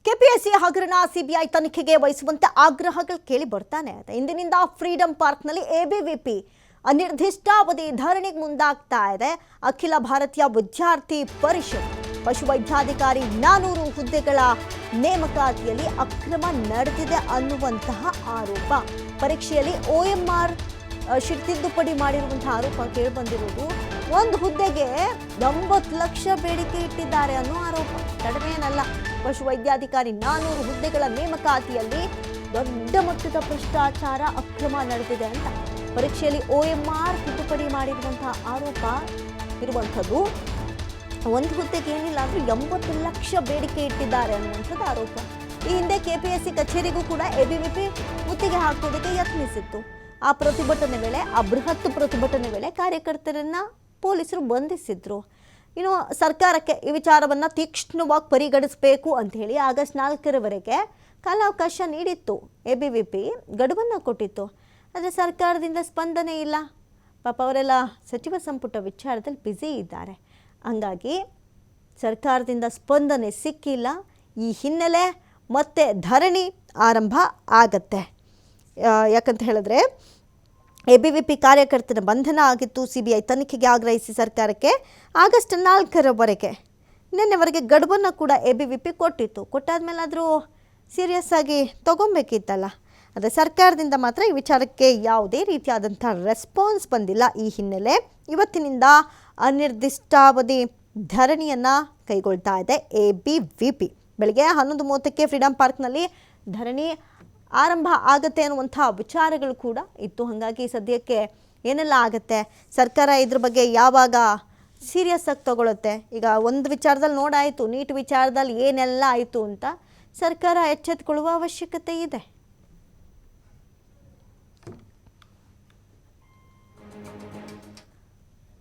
KPSC ಹಗರಣ CBI ತನಿಖೆಗೆ ವಹಿಸುವಂತೆ ಆಗ್ರಹಗಳು ಕೇಳಿ ಬರ್ತಾನೆ ಇದೆ. ಇಂದಿನಿಂದ ಫ್ರೀಡಂ ಪಾರ್ಕ್ನಲ್ಲಿ ಎಬಿವಿಪಿ ಅನಿರ್ದಿಷ್ಟಾವಧಿ ಧರಣಿಗೆ ಮುಂದಾಗ್ತಾ ಇದೆ. ಅಖಿಲ ಭಾರತೀಯ ವಿದ್ಯಾರ್ಥಿ ಪರಿಷತ್ ಪಶುವೈದ್ಯಾಧಿಕಾರಿ 400 ಹುದ್ದೆಗಳ ನೇಮಕಾತಿಯಲ್ಲಿ ಅಕ್ರಮ ನಡೆದಿದೆ ಅನ್ನುವಂತಹ ಆರೋಪ. ಪರೀಕ್ಷೆಯಲ್ಲಿ OMR ತಿದ್ದುಪಡಿ ಮಾಡಿರುವಂತಹ ಆರೋಪ ಕೇಳಿಬಂದಿರುವುದು. ಒಂದು ಹುದ್ದೆಗೆ 90 ಲಕ್ಷ ಬೇಡಿಕೆ ಇಟ್ಟಿದ್ದಾರೆ ಅನ್ನೋ ಆರೋಪ. ಕಡಿಮೆನಲ್ಲ. ಪಶುವೈದ್ಯಾಧಿಕಾರಿ 400 ಹುದ್ದೆಗಳ ನೇಮಕಾತಿಯಲ್ಲಿ ದೊಡ್ಡ ಮಟ್ಟದ ಭ್ರಷ್ಟಾಚಾರ ಅಕ್ರಮ ನಡೆದಿದೆ ಅಂತ ಪರೀಕ್ಷೆಯಲ್ಲಿ OMR ತಿದ್ದುಪಡಿ ಮಾಡಿರುವಂತಹ ಆರೋಪ ಇರುವಂಥದ್ದು. ಒಂದು ಹುದ್ದೆಗೆ ಏನಿಲ್ಲ ಅಂದ್ರೆ 80 ಲಕ್ಷ ಬೇಡಿಕೆ ಇಟ್ಟಿದ್ದಾರೆ ಅನ್ನುವಂಥದ್ದು ಆರೋಪ. ಈ ಹಿಂದೆ KPSC ಕಚೇರಿಗೂ ಕೂಡ ಎಬಿವಿಪಿ ಮುತ್ತಿಗೆ ಹಾಕೋದಕ್ಕೆ ಯತ್ನಿಸಿತ್ತು. ಆ ಪ್ರತಿಭಟನೆ ವೇಳೆ, ಆ ಬೃಹತ್ ಪ್ರತಿಭಟನೆ ವೇಳೆ ಕಾರ್ಯಕರ್ತರನ್ನ ಪೊಲೀಸರು ಬಂಧಿಸಿದ್ರು. ಇನ್ನು ಸರ್ಕಾರಕ್ಕೆ ಈ ವಿಚಾರವನ್ನು ತೀಕ್ಷ್ಣವಾಗಿ ಪರಿಗಣಿಸಬೇಕು ಅಂತ ಹೇಳಿ ಆಗಸ್ಟ್ 4ರವರೆಗೆ ಕಾಲಾವಕಾಶ ನೀಡಿತ್ತು. ಎಬಿವಿಪಿ ಗಡುವನ್ನು ಕೊಟ್ಟಿತ್ತು. ಆದರೆ ಸರ್ಕಾರದಿಂದ ಸ್ಪಂದನೆ ಇಲ್ಲ. ಪಾಪ ಅವರೆಲ್ಲ ಸಚಿವ ಸಂಪುಟ ವಿಚಾರದಲ್ಲಿ ಬ್ಯುಸಿ ಇದ್ದಾರೆ. ಹಂಗಾಗಿ ಸರ್ಕಾರದಿಂದ ಸ್ಪಂದನೆ ಸಿಕ್ಕಿಲ್ಲ. ಈ ಹಿನ್ನೆಲೆ ಮತ್ತೆ ಧರಣಿ ಆರಂಭ ಆಗತ್ತೆ. ಯಾಕಂತ ಹೇಳಿದ್ರೆ ಎಬಿವಿಪಿ ಕಾರ್ಯಕರ್ತರ ಬಂಧನ ಆಗಿತ್ತು. ಸಿಬಿಐ ತನಿಖೆಗೆ ಆಗ್ರಹಿಸಿ ಸರ್ಕಾರಕ್ಕೆ ಆಗಸ್ಟ್ 4ರವರೆಗೆ ನಿನ್ನೆವರೆಗೆ ಗಡುವನ್ನು ಕೂಡ ಎಬಿವಿಪಿ ಕೊಟ್ಟಿತ್ತು. ಕೊಟ್ಟಾದ್ಮೇಲೆ ಆದರೂ ಸೀರಿಯಸ್ ಆಗಿ ತಗೊಬೇಕಿತ್ತಲ್ಲ. ಆದರೆ ಸರ್ಕಾರದಿಂದ ಮಾತ್ರ ಈ ವಿಚಾರಕ್ಕೆ ಯಾವುದೇ ರೀತಿಯಾದಂಥ ರೆಸ್ಪಾನ್ಸ್ ಬಂದಿಲ್ಲ. ಈ ಹಿನ್ನೆಲೆ ಇವತ್ತಿನಿಂದ ಅನಿರ್ದಿಷ್ಟಾವಧಿ ಧರಣಿಯನ್ನು ಕೈಗೊಳ್ತಾ ಇದೆ ಎಬಿವಿಪಿ. ಬೆಳಗ್ಗೆ 11:30ಕ್ಕೆ ಫ್ರೀಡಂ ಪಾರ್ಕ್ನಲ್ಲಿ ಧರಣಿ ಆರಂಭ ಆಗುತ್ತೆ ಅನ್ನುವಂಥ ವಿಚಾರಗಳು ಕೂಡ ಇತ್ತು. ಹಾಗಾಗಿ ಸದ್ಯಕ್ಕೆ ಏನೆಲ್ಲ ಆಗುತ್ತೆ, ಸರ್ಕಾರ ಇದ್ರ ಬಗ್ಗೆ ಯಾವಾಗ ಸೀರಿಯಸ್ ಆಗಿ ತಗೊಳುತ್ತೆ. ಈಗ ಒಂದು ವಿಚಾರದಲ್ಲಿ ನೋಡಾಯಿತು, ನೀಟ್ ವಿಚಾರದಲ್ಲಿ ಏನೆಲ್ಲ ಆಯಿತು ಅಂತ ಸರ್ಕಾರ ಎಚ್ಚೆತ್ತುಕೊಳ್ಳುವ ಅವಶ್ಯಕತೆ ಇದೆ.